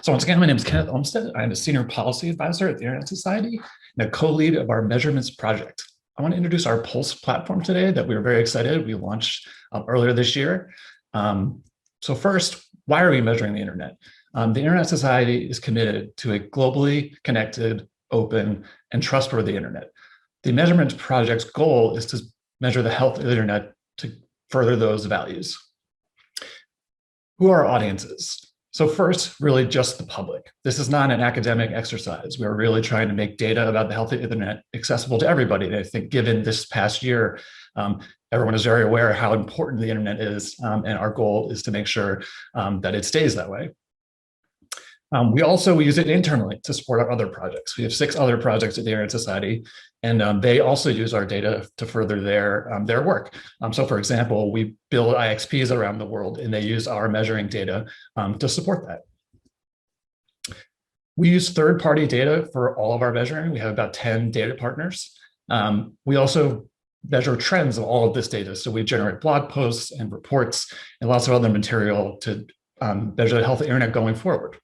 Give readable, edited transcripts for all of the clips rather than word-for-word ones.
So once again, my name is Kenneth Olmstead. I'm a senior policy advisor at the Internet Society and a co-lead of our measurements project. I want to introduce our Pulse platform today that we are very excited. We launched earlier this year. So first, why are we measuring the internet? The Internet Society is committed to a globally connected, open, and trustworthy internet. The measurements project's goal is to measure the health of the internet to further those values. Who are our audiences? So first, really just the public. This is not an academic exercise. We're really trying to make data about the health of the internet accessible to everybody. And I think given this past year, everyone is very aware how important the internet is, and our goal is to make sure that it stays that way. We also use it internally to support our other projects. We have 6 other projects at the Internet Society, and they also use our data to further their work. So for example, we build IXPs around the world, and they use our measuring data to support that. We use third-party data for all of our measuring. We have about 10 data partners. We also measure trends of all of this data. So we generate blog posts and reports and lots of other material to measure the health of the internet going forward.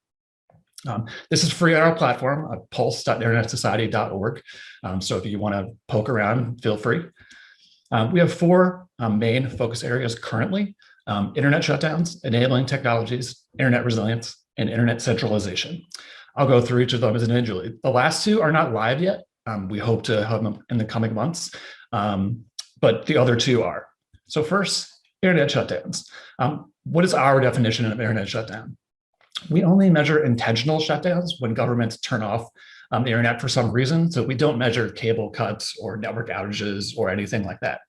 This is free on our platform at pulse.internetsociety.org. So if you want to poke around, feel free. We have 4 main focus areas currently: internet shutdowns, enabling technologies, internet resilience, and internet centralization. I'll go through each of them as individually. The last 2 are not live yet. We hope to have them in the coming months, but the other 2 are. So first, internet shutdowns. What is our definition of internet shutdown? We only measure intentional shutdowns when governments turn off the internet for some reason. So we don't measure cable cuts or network outages or anything like that.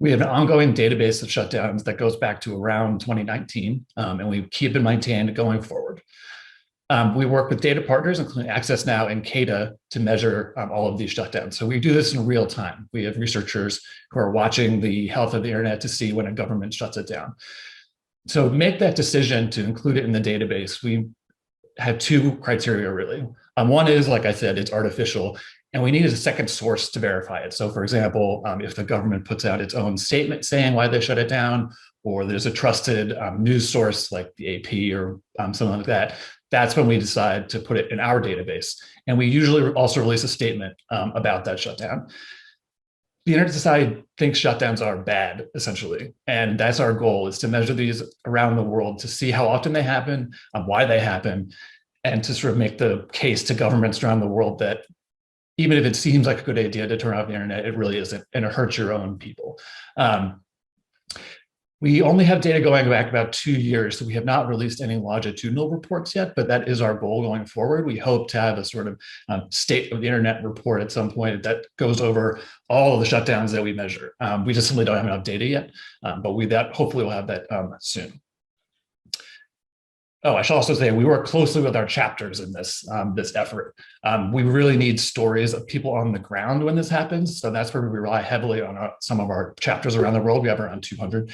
We have an ongoing database of shutdowns that goes back to around 2019, and we keep it maintained going forward. We work with data partners, including Access Now and CADA, to measure all of these shutdowns. So we do this in real time. We have researchers who are watching the health of the internet to see when a government shuts it down. So make that decision to include it in the database. We have 2 criteria, really. One is, like I said, it's artificial, and we need a second source to verify it. So for example, if the government puts out its own statement saying why they shut it down, or there's a trusted news source like the AP or something like that, that's when we decide to put it in our database. And we usually also release a statement about that shutdown. The Internet Society thinks shutdowns are bad, essentially. And that's our goal, is to measure these around the world to see how often they happen, why they happen, and to sort of make the case to governments around the world that even if it seems like a good idea to turn off the internet, it really isn't, and it hurts your own people. We only have data going back about 2 years, so we have not released any longitudinal reports yet, but that is our goal going forward. We hope to have a sort of state of the internet report at some point that goes over all of the shutdowns that we measure. We just simply don't have enough data yet, but hopefully we'll have that soon. Oh, I should also say we work closely with our chapters in this effort. We really need stories of people on the ground when this happens. So that's where we rely heavily on some of our chapters around the world. We have around 200.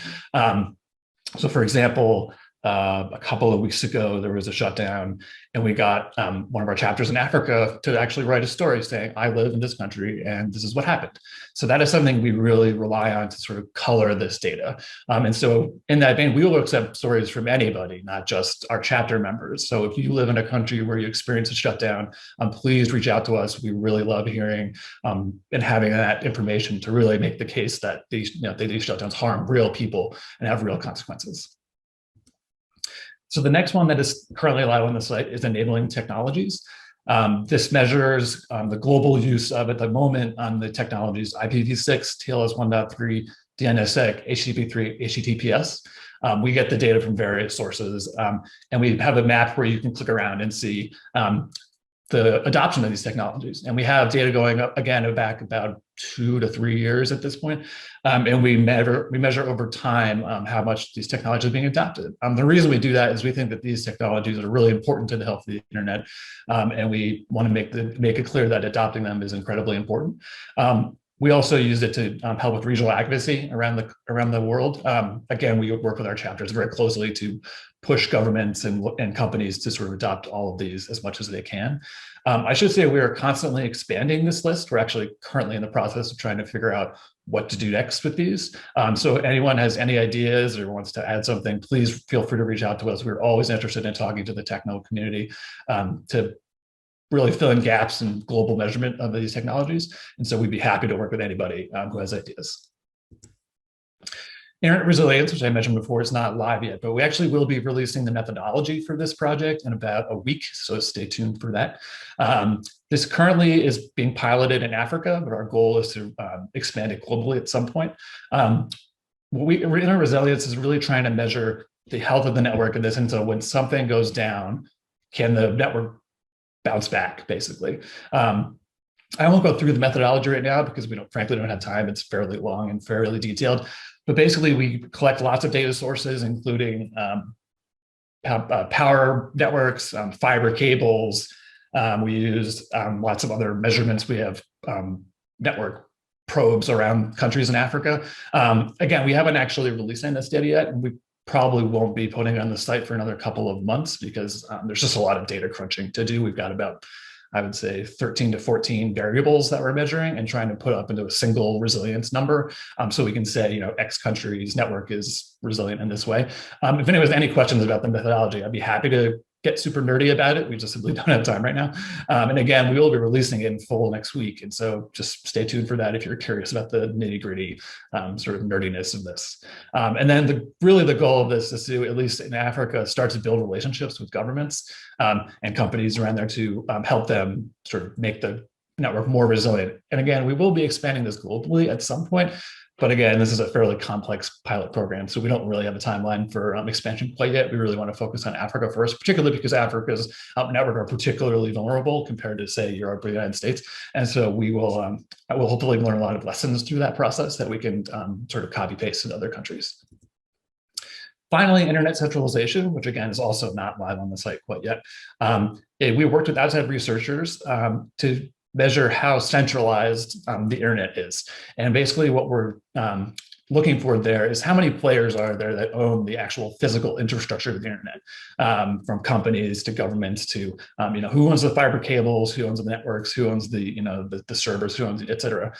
So for example, a couple of weeks ago, there was a shutdown, and we got one of our chapters in Africa to actually write a story saying, I live in this country and this is what happened. So that is something we really rely on to sort of color this data. And so in that vein, we will accept stories from anybody, not just our chapter members. So if you live in a country where you experience a shutdown, please reach out to us. We really love hearing and having that information to really make the case that these shutdowns harm real people and have real consequences. So the next one that is currently allowed on the site is enabling technologies. This measures the global use of, at the moment, on the technologies IPv6, TLS 1.3, DNSSEC, HTTP3, HTTPS. We get the data from various sources, and we have a map where you can click around and see the adoption of these technologies. And we have data going up, again, back about 2 to 3 years at this point. And we measure over time how much these technologies are being adopted. The reason we do that is we think that these technologies are really important to the health of the internet. And we want to make it clear that adopting them is incredibly important. We also used it to help with regional advocacy around the world. Again, we work with our chapters very closely to push governments and companies to sort of adopt all of these as much as they can. I should say we are constantly expanding this list. We're actually currently in the process of trying to figure out what to do next with these. So anyone has any ideas or wants to add something, please feel free to reach out to us. We're always interested in talking to the techno community to really fill in gaps in global measurement of these technologies. And so we'd be happy to work with anybody who has ideas. Internet resilience, which I mentioned before, is not live yet, but we actually will be releasing the methodology for this project in about a week, so stay tuned for that. This currently is being piloted in Africa, but our goal is to expand it globally at some point. Internet resilience is really trying to measure the health of the network in this, and so when something goes down, can the network bounce back, basically. I won't go through the methodology right now because we frankly don't have time. It's fairly long and fairly detailed. But basically, we collect lots of data sources, including power networks, fiber cables. We use lots of other measurements. We have network probes around countries in Africa. Again, we haven't actually released any of this data yet, and we probably won't be putting it on the site for another couple of months because there's just a lot of data crunching to do. We've got about, I would say, 13 to 14 variables that we're measuring and trying to put up into a single resilience number. So we can say, X country's network is resilient in this way. If anyone has any questions about the methodology, I'd be happy to get super nerdy about it. We just simply don't have time right now. And again, we will be releasing it in full next week. And so just stay tuned for that if you're curious about the nitty gritty sort of nerdiness of this. And then really the goal of this is to, at least in Africa, start to build relationships with governments and companies around there to help them sort of make the network more resilient. And again, we will be expanding this globally at some point. But again, this is a fairly complex pilot program, so we don't really have a timeline for expansion quite yet. We really want to focus on Africa first, particularly because Africa's network are particularly vulnerable compared to, say, Europe or the United States. And so we will hopefully learn a lot of lessons through that process that we can sort of copy paste in other countries. Finally, internet centralization, which again is also not live on the site quite yet. We worked with outside researchers to measure how centralized the internet is. And basically what we're looking for there is how many players are there that own the actual physical infrastructure of the internet, from companies to governments to, who owns the fiber cables, who owns the networks, who owns the servers, who owns, et cetera.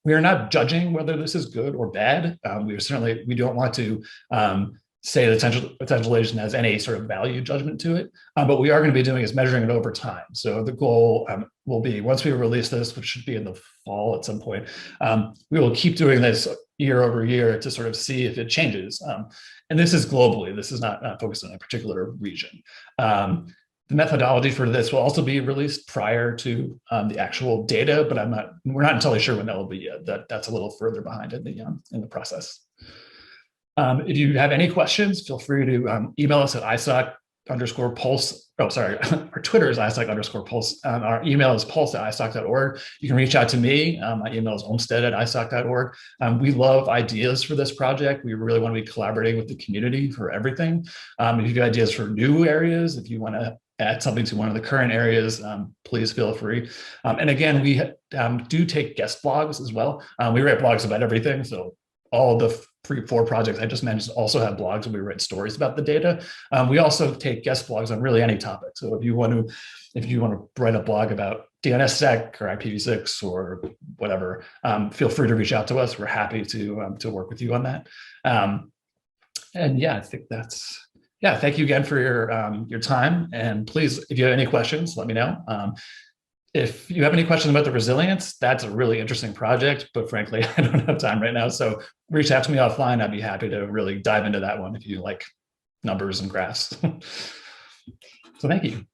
We are not judging whether this is good or bad. We don't want to say that centralization has any sort of value judgment to it, but we are going to be doing is measuring it over time. So the goal will be, once we release this, which should be in the fall at some point, we will keep doing this year over year to sort of see if it changes. And this is globally. This is not focused on a particular region. The methodology for this will also be released prior to the actual data, but we're not entirely sure when that will be yet. That's a little further behind in the process. If you have any questions, feel free to email us at ISOC_pulse. Oh, sorry, our Twitter is ISOC_pulse. Our email is pulse@isoc.org. You can reach out to me. My email is olmstead@isoc.org. We love ideas for this project. We really want to be collaborating with the community for everything. If you have ideas for new areas, if you want to add something to one of the current areas, please feel free. And again, we do take guest blogs as well. We write blogs about everything. So all the four projects I just mentioned also have blogs where we write stories about the data. We also take guest blogs on really any topic. So if you want to write a blog about DNSSEC or IPv6 or whatever, feel free to reach out to us. We're happy to work with you on that. And yeah, I think thank you again for your time. And please, if you have any questions, let me know. If you have any questions about the resilience, that's a really interesting project, but frankly, I don't have time right now. So reach out to me offline. I'd be happy to really dive into that one if you like numbers and graphs. So thank you.